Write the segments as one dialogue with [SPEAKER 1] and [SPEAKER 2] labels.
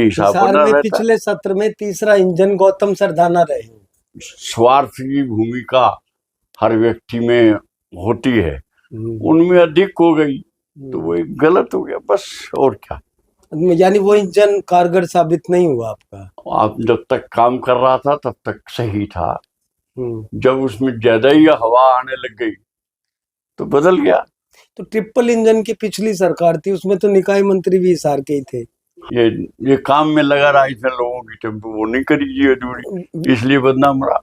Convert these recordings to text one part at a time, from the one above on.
[SPEAKER 1] हिसाब
[SPEAKER 2] हिसार
[SPEAKER 1] बना
[SPEAKER 2] में
[SPEAKER 1] रहता है।
[SPEAKER 2] पिछले सत्र में तीसरा इंजन गौतम सरदाना रहे।
[SPEAKER 1] स्वार्थ की भूमिका हर व्यक्ति में होती है, उनमें अधिक हो गई तो वो एक गलत हो गया, बस और क्या।
[SPEAKER 2] यानी वो इंजन कारगर साबित नहीं हुआ आपका।
[SPEAKER 1] आप जब तक काम कर रहा था तब तक सही था,
[SPEAKER 2] हम्म।
[SPEAKER 1] जब उसमें ज्यादा ही हवा आने लग गई तो बदल गया।
[SPEAKER 2] तो ट्रिपल इंजन की पिछली सरकार थी, उसमें तो निकाय मंत्री भी हिसार के ही थे।
[SPEAKER 1] ये काम में लगा रहा, इसने लोगों की टेम्पो वो नहीं करी जी अधूरी, इसलिए बदनाम रहा।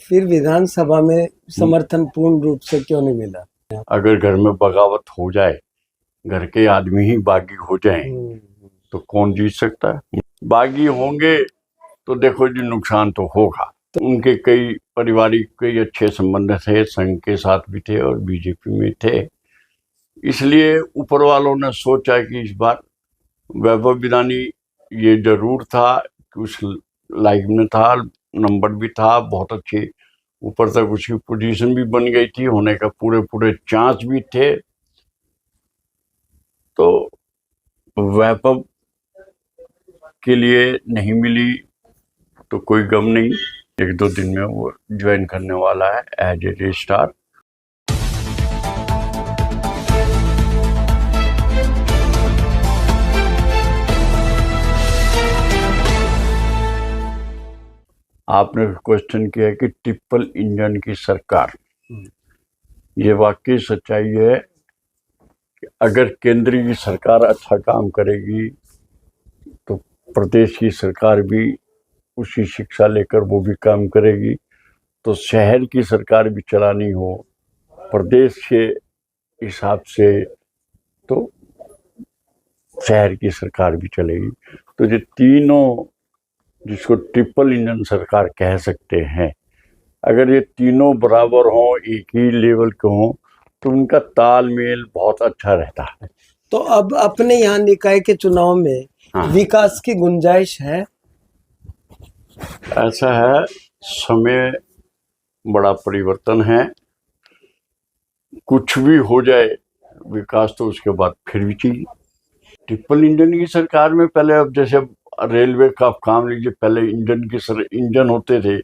[SPEAKER 2] फिर विधानसभा में समर्थन पूर्ण रूप से क्यों नहीं मिला?
[SPEAKER 1] अगर घर में बगावत हो जाए, घर के आदमी ही बागी हो जाएं, तो कौन जीत सकता है? बागी होंगे तो देखो जी नुकसान तो होगा। तो उनके कई पारिवारिक कई अच्छे संबंध थे, संघ के साथ भी थे और बीजेपी में थे, इसलिए ऊपर वालों ने सोचा कि इस बार वैभव विदानी ये जरूर था कि उस लाइफ में था, नंबर भी था बहुत अच्छे, ऊपर तक उसकी पोजीशन भी बन गई थी, होने का पूरे चांस भी थे। तो वैभव के लिए नहीं मिली तो कोई गम नहीं, 1-2 दिन में वो ज्वाइन करने वाला है एज ए रजिस्ट्रार। आपने क्वेश्चन किया कि ट्रिपल इंजन की सरकार, ये वाकई सच्चाई है कि अगर केंद्र की सरकार अच्छा काम करेगी तो प्रदेश की सरकार भी उसी शिक्षा लेकर वो भी काम करेगी। तो शहर की सरकार भी चलानी हो प्रदेश के हिसाब से तो शहर की सरकार भी चलेगी। तो ये तीनों जिसको ट्रिपल इंजन सरकार कह सकते हैं, अगर ये तीनों बराबर हों, एक ही लेवल के हों, तो उनका तालमेल बहुत अच्छा रहता है।
[SPEAKER 2] तो अब अपने यहाँ निकाय के चुनाव में विकास की गुंजाइश है?
[SPEAKER 1] ऐसा है, समय बड़ा परिवर्तन है, कुछ भी हो जाए विकास तो उसके बाद फिर भी चाहिए। ट्रिपल इंजन की सरकार में पहले, अब जैसे रेलवे का काम लीजिए, पहले इंजन होते थे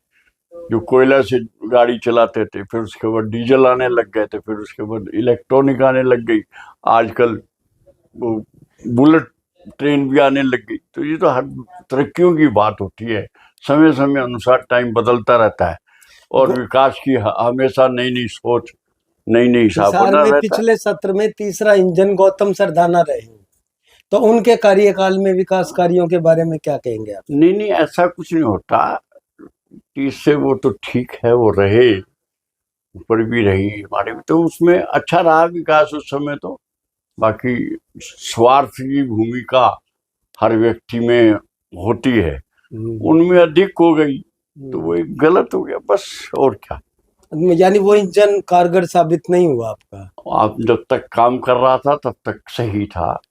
[SPEAKER 1] जो कोयला से गाड़ी चलाते थे, फिर उसके बाद डीजल आने लग गए थे, फिर उसके बाद इलेक्ट्रॉनिक आने लग गई, आजकल वो बुलेट ट्रेन भी आने लग गई। तो ये तो हर तरक्कियों की बात होती है, समय समय अनुसार टाइम बदलता रहता है और विकास की हमेशा नई नई सोच, नई नई हिसाब बना रहता है।
[SPEAKER 2] पिछले सत्र में तीसरा इंजन गौतम सरदाना रहे, तो उनके कार्यकाल में विकास कार्यों के बारे में क्या कहेंगे आप?
[SPEAKER 1] नहीं, ऐसा कुछ नहीं होता, इससे वो तो ठीक है, वो रहे, ऊपर भी रही हमारे, तो उसमें अच्छा रहा विकास उस समय। तो बाकी स्वार्थ की भूमिका हर व्यक्ति में होती है, उनमें अधिक हो गई तो वो एक गलत हो गया, बस और क्या।
[SPEAKER 2] यानी वो इंजन कारगर साबित नहीं हुआ आपका।
[SPEAKER 1] आप जब तक काम कर रहा था तब तक सही था,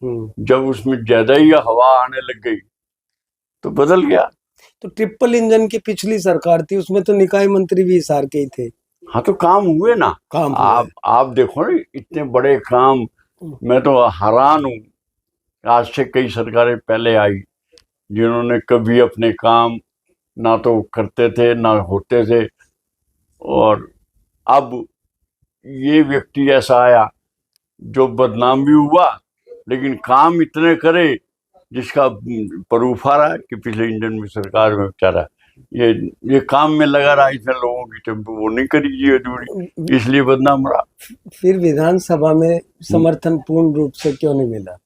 [SPEAKER 1] जब उसमें ज्यादा ही हवा आने लग गई तो बदल गया।
[SPEAKER 2] तो ट्रिपल इंजन की पिछली सरकार थी, उसमें तो निकाय मंत्री भी हिसार के ही थे।
[SPEAKER 1] हाँ, तो काम हुए ना,
[SPEAKER 2] काम
[SPEAKER 1] आप देखो ना, इतने बड़े काम, मैं तो हैरान हूँ। आज से कई सरकारें पहले आई जिन्होंने कभी अपने काम ना तो करते थे ना होते थे, और अब ये व्यक्ति ऐसा आया जो बदनाम भी हुआ लेकिन काम इतने करे जिसका प्रूफ आ रहा है कि पिछले इंजन में सरकार में बेचारा ये काम में लगा रहा, इसने लोगों की टेम्पो वो नहीं करी जी अधूरी, इसलिए बदनाम रहा।
[SPEAKER 2] फिर विधानसभा में समर्थन पूर्ण रूप से क्यों नहीं मिला?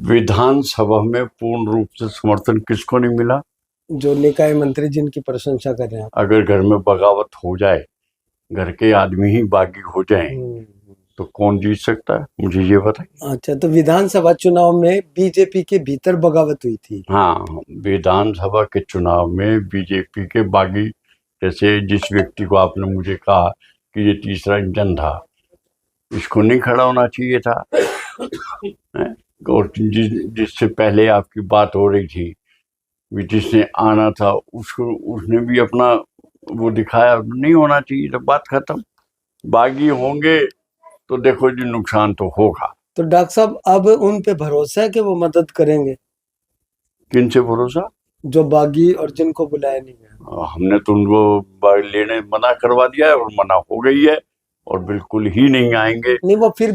[SPEAKER 1] विधानसभा में पूर्ण रूप से समर्थन किसको नहीं मिला?
[SPEAKER 2] जो निकाय मंत्री जिनकी प्रशंसा कर रहे हैं।
[SPEAKER 1] अगर घर में बगावत हो जाए, घर के आदमी ही बागी हो जाएं, तो कौन जीत सकता है, मुझे ये बताइए।
[SPEAKER 2] अच्छा, तो विधानसभा चुनाव में बीजेपी के भीतर बगावत हुई थी?
[SPEAKER 1] हाँ, विधानसभा के चुनाव में बीजेपी के बागी, जैसे जिस व्यक्ति को आपने मुझे कहा कि ये तीसरा इंजन था, इसको नहीं खड़ा होना चाहिए था। और जिससे पहले आपकी बात हो रही थी, जिसने आना था उसने भी अपना वो दिखाया, नहीं होना चाहिए, तो बात खत्म। बागी होंगे तो देखो जी नुकसान तो होगा।
[SPEAKER 2] तो डॉक्टर साहब अब उन पे भरोसा है कि वो मदद करेंगे,
[SPEAKER 1] किन से भरोसा?
[SPEAKER 2] जो बागी और जिनको बुलाया नहीं है?
[SPEAKER 1] हमने तो उनको लेने मना करवा दिया है और मना हो गई है और बिल्कुल ही नहीं आएंगे।
[SPEAKER 2] नहीं, वो फिर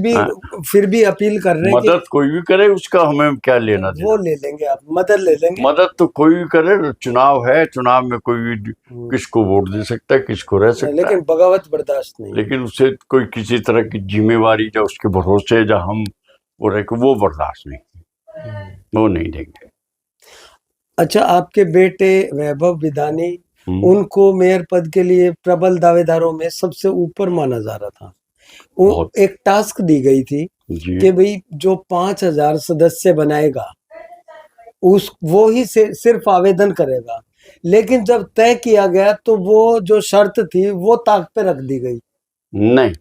[SPEAKER 2] भी अपील कर रहे हैं
[SPEAKER 1] मदद कोई भी करे उसका हमें क्या लेना
[SPEAKER 2] कि वो ले लेंगे, आप मदद ले लेंगे।
[SPEAKER 1] मदद तो कोई भी करे, चुनाव है, चुनाव में कोई भी किसको वोट दे सकता है, किसको रह सकता है,
[SPEAKER 2] लेकिन बगावत बर्दाश्त नहीं।
[SPEAKER 1] लेकिन उसे कोई किसी तरह की जिम्मेवारी या उसके भरोसे या हम वो बर्दाश्त नहीं, वो नहीं देंगे।
[SPEAKER 2] अच्छा, आपके बेटे वैभव विधानी, उनको मेयर पद के लिए प्रबल दावेदारों में सबसे ऊपर माना जा रहा था। एक टास्क दी गई थी कि भाई जो 5,000 सदस्य बनाएगा वो ही सिर्फ आवेदन करेगा, लेकिन जब तय किया गया तो वो जो शर्त थी वो ताक पे रख दी गई।
[SPEAKER 1] नहीं,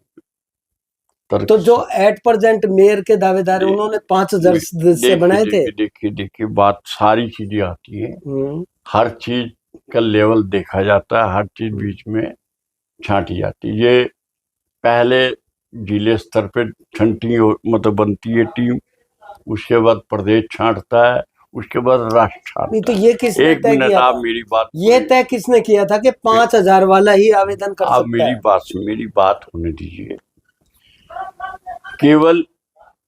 [SPEAKER 2] तो जो एट प्रेजेंट मेयर के दावेदार हैं उन्होंने 5,000 सदस्य बनाए थे।
[SPEAKER 1] देखिए बात सारी चीजें आती है, हर चीज का लेवल देखा जाता है, हर चीज बीच में छांटी जाती है। ये पहले जिले स्तर पे छंटी मतलब बनती है टीम, उसके बाद प्रदेश छांटता है, उसके बाद राष्ट्र छांटता है।
[SPEAKER 2] तो ये किसने तय किया था?
[SPEAKER 1] मेरी बात
[SPEAKER 2] ये तय किसने किया था कि 5,000 वाला ही आवेदन कर सकता है?
[SPEAKER 1] आप मेरी बात होने दीजिए। केवल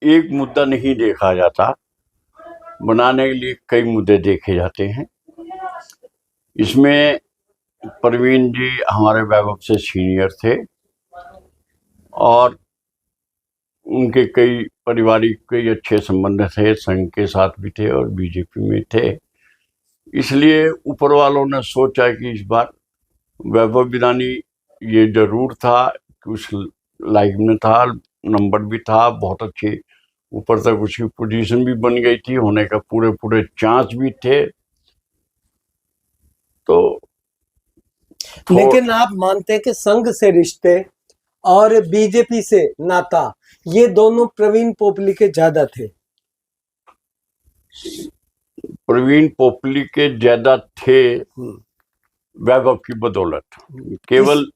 [SPEAKER 1] एक मुद्दा नहीं देखा जाता, बनाने के लिए कई मुद्दे देखे जाते हैं। इसमें प्रवीण जी हमारे वैभव से सीनियर थे और उनके कई पारिवारिक कई अच्छे संबंध थे, संघ के साथ भी थे और बीजेपी में थे। इसलिए ऊपर वालों ने सोचा कि इस बार वैभव विधानी ये जरूर था कि उस लाइफ में था, नंबर भी था, बहुत अच्छे ऊपर तक उसकी पोजीशन भी बन गई थी, होने का पूरे चांस भी थे। तो
[SPEAKER 2] लेकिन आप मानते हैं कि संघ से रिश्ते और बीजेपी से नाता, ये दोनों प्रवीण पोपली के ज्यादा थे?
[SPEAKER 1] प्रवीण पोपली के ज्यादा थे वैभव की बदौलत। केवल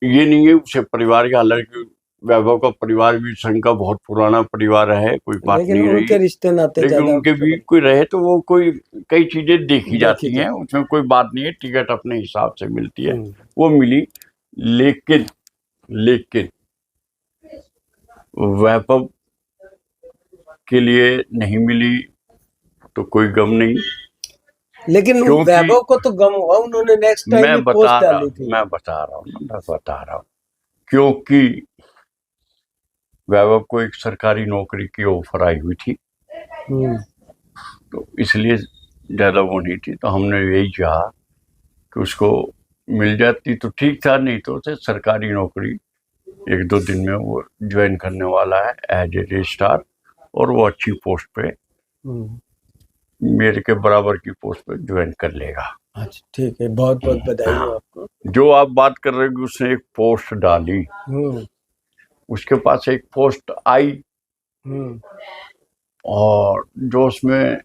[SPEAKER 1] ये नहीं है उसे परिवार का, हालांकि वैभव का परिवार भी संघ का बहुत पुराना परिवार है, कोई बात नहीं रही,
[SPEAKER 2] उनके रिश्ते नाते
[SPEAKER 1] लेकिन उनके भी कोई रहे तो वो कोई कई चीजें देखी जाती हैं, उसमें कोई बात नहीं है। टिकट अपने हिसाब से मिलती है, वो मिली। लेकिन वैभव के लिए नहीं मिली तो कोई गम नहीं।
[SPEAKER 2] लेकिन वैभव को तो गम हुआ, उन्होंने नेक्स्ट टाइम भी पोस्ट डाली थी।
[SPEAKER 1] मैं बता रहा हूँ क्योंकि वैभव को एक सरकारी नौकरी की ऑफर आई हुई थी, तो इसलिए ज्यादा वो नहीं थी। तो हमने यही चाहा कि उसको मिल जाती तो ठीक था, नहीं तो उसे सरकारी नौकरी 1-2 दिन में वो ज्वाइन करने वाला है एज ए रजिस्ट्रार, और वो अच्छी पोस्ट पे मेरे के बराबर की पोस्ट पे ज्वाइन कर लेगा।
[SPEAKER 2] अच्छा, ठीक है, बहुत बहुत बधाई हो आपको।
[SPEAKER 1] जो आप बात कर रहे हो उसने एक पोस्ट डाली, उसके पास एक पोस्ट आई, और जो उसमें,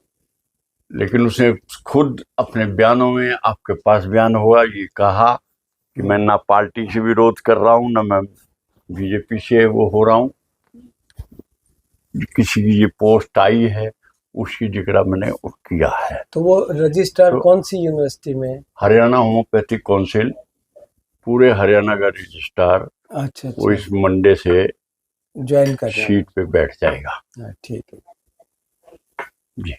[SPEAKER 1] लेकिन उसने खुद अपने बयानों में, आपके पास बयान हुआ, ये कहा कि मैं ना पार्टी से विरोध कर रहा हूँ, ना मैं बीजेपी से वो हो रहा हूँ, किसी की ये पोस्ट आई है उसकी जिक्र मैंने किया है।
[SPEAKER 2] तो वो रजिस्ट्रार कौन सी यूनिवर्सिटी में?
[SPEAKER 1] हरियाणा होम्योपैथिक काउंसिल, पूरे हरियाणा का रजिस्ट्रार।
[SPEAKER 2] अच्छा।
[SPEAKER 1] वो इस मंडे से
[SPEAKER 2] ज्वाइन कर
[SPEAKER 1] सीट पे बैठ जाएगा।
[SPEAKER 2] ठीक है
[SPEAKER 1] जी।